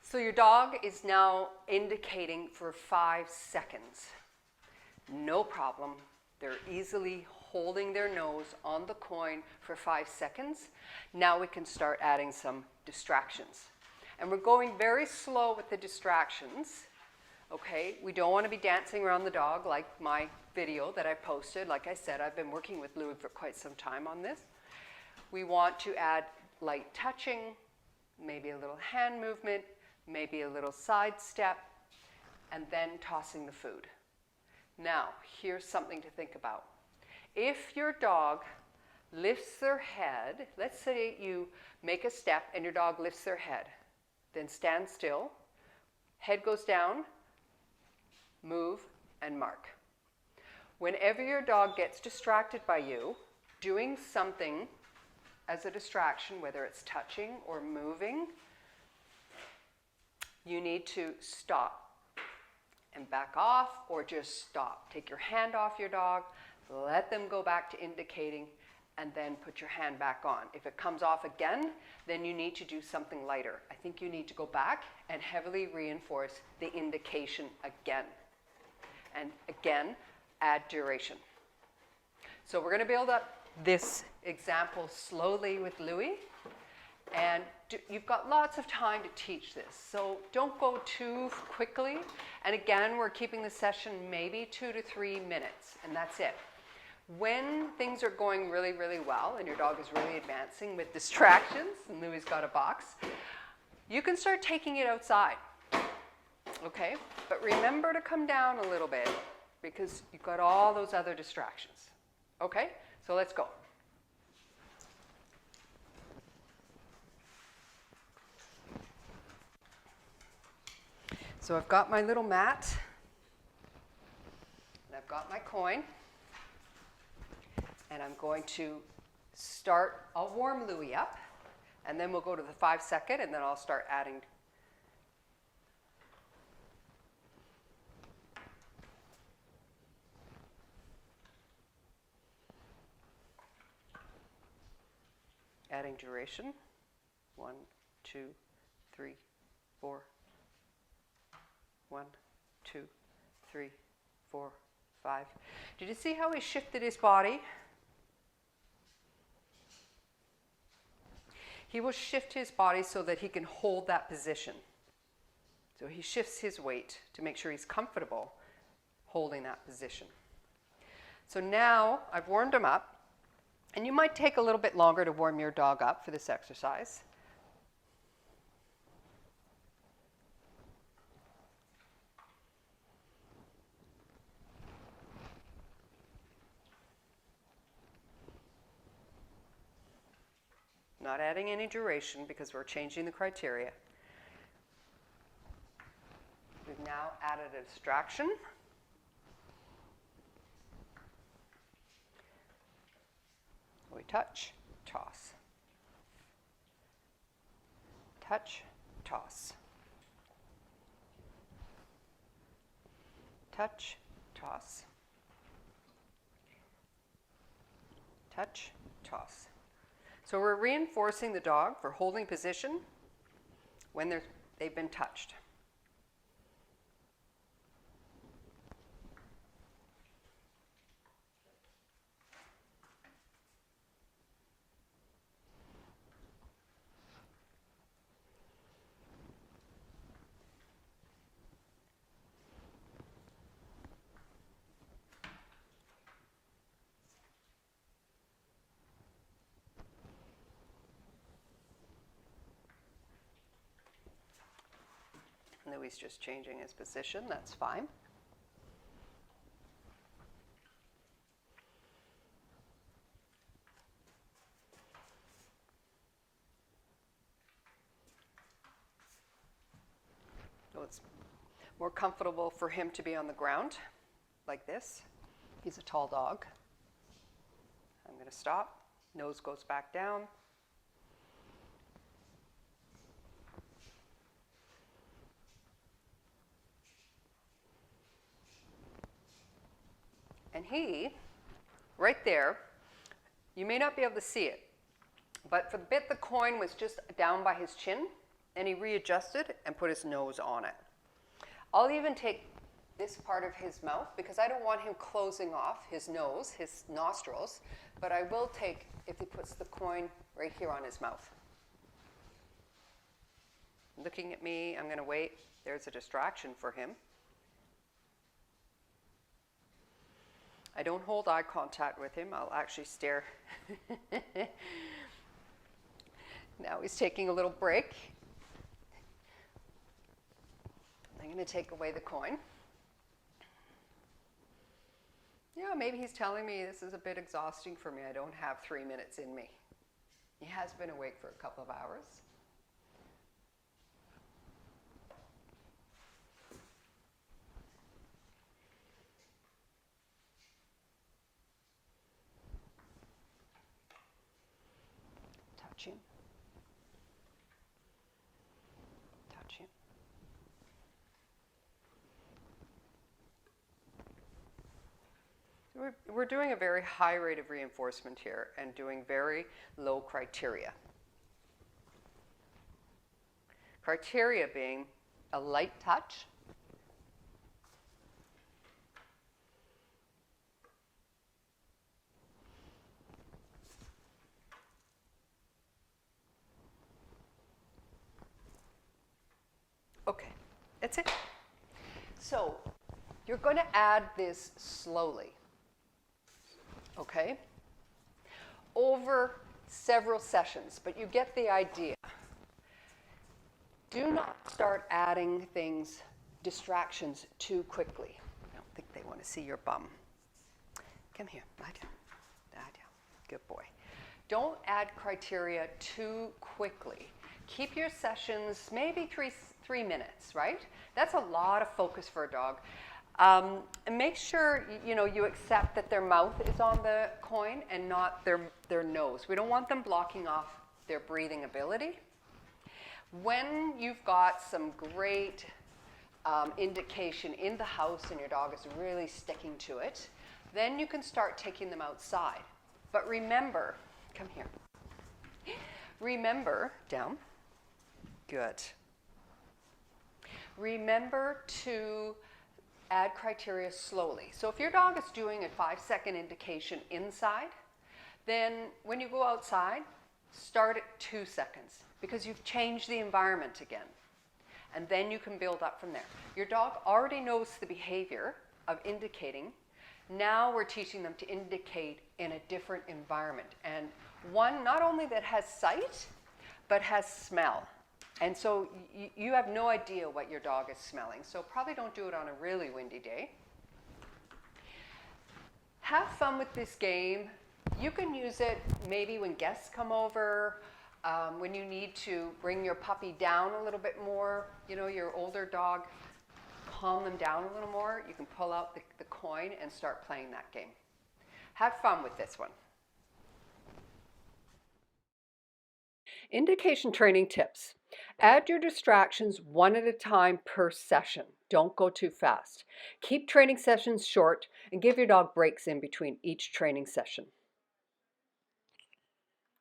So your dog is now indicating for 5 seconds. No problem. They're easily holding their nose on the coin for 5 seconds. Now we can start adding some distractions. And we're going very slow with the distractions. Okay, we don't want to be dancing around the dog like my video that I posted. Like I said, I've been working with Louis for quite some time on this. We want to add light touching, maybe a little hand movement, maybe a little side step, and then tossing the food. Now, here's something to think about. If your dog lifts their head, let's say you make a step and your dog lifts their head, then stand still, head goes down, move, and mark. Whenever your dog gets distracted by you, doing something as a distraction, whether it's touching or moving, you need to stop and back off, or just stop. Take your hand off your dog, let them go back to indicating, and then put your hand back on. If it comes off again, then you need to do something lighter. I think you need to go back and heavily reinforce the indication again. And again, add duration. So we're going to build up this example slowly with Louis. And you've got lots of time to teach this. So don't go too quickly. And again, we're keeping the session maybe 2 to 3 minutes, and that's it. When things are going really, really well and your dog is really advancing with distractions, and Louis's got a box, you can start taking it outside. Okay? But remember to come down a little bit because you've got all those other distractions. Okay? So let's go. So I've got my little mat, and I've got my coin, and I'm going to start, I'll warm Louis up, and then we'll go to the 5 second, and then I'll start adding. Adding duration. 1, 2, 3, 4. 1, 2, 3, 4, 5. Did you see how he shifted his body? He will shift his body so that he can hold that position. So he shifts his weight to make sure he's comfortable holding that position. So now I've warmed him up, and you might take a little bit longer to warm your dog up for this exercise. Not adding any duration because we're changing the criteria. We've now added a distraction. We touch, toss. Touch, toss. Touch, toss. Touch, toss. So we're reinforcing the dog for holding position when they've been touched. Louis just changing his position, that's fine. So it's more comfortable for him to be on the ground like this. He's a tall dog. I'm going to stop. Nose goes back down. And he, right there, you may not be able to see it, but for the bit the coin was just down by his chin, And he readjusted and put his nose on it. I'll even take this part of his mouth because I don't want him closing off his nose, his nostrils, but I will take, if he puts the coin right here on his mouth. Looking at me, I'm going to wait. There's a distraction for him. I don't hold eye contact with him. I'll actually stare. Now he's taking a little break. I'm going to take away the coin. Yeah, maybe he's telling me this is a bit exhausting for me. I don't have 3 minutes in me. He has been awake for a couple of hours. Touch him. Touch him. We're doing a very high rate of reinforcement here and doing very low criteria. Criteria being a light touch, okay, that's it. So you're going to add this slowly. Okay, over several sessions, but you get the idea. Do not start adding things, distractions, too quickly. I don't think they want to see your bum. Come here, lie down. Lie down. Good boy. Don't add criteria too quickly. Keep your sessions maybe three minutes, right? That's a lot of focus for a dog. And make sure you accept that their mouth is on the coin and not their nose. We don't want them blocking off their breathing ability. When you've got some great indication in the house and your dog is really sticking to it, then you can start taking them outside. But remember, come here. Remember, down. Good. Remember to add criteria slowly. So if your dog is doing a 5-second indication inside, then when you go outside, start at 2 seconds because you've changed the environment again. And then you can build up from there. Your dog already knows the behavior of indicating. Now we're teaching them to indicate in a different environment. And one not only that has sight, but has smell. And so you have no idea what your dog is smelling. So probably don't do it on a really windy day. Have fun with this game. You can use it maybe when guests come over, when you need to bring your puppy down a little bit more, your older dog, calm them down a little more. You can pull out the coin and start playing that game. Have fun with this one. Indication training tips. Add your distractions one at a time per session. Don't go too fast. Keep training sessions short and give your dog breaks in between each training session.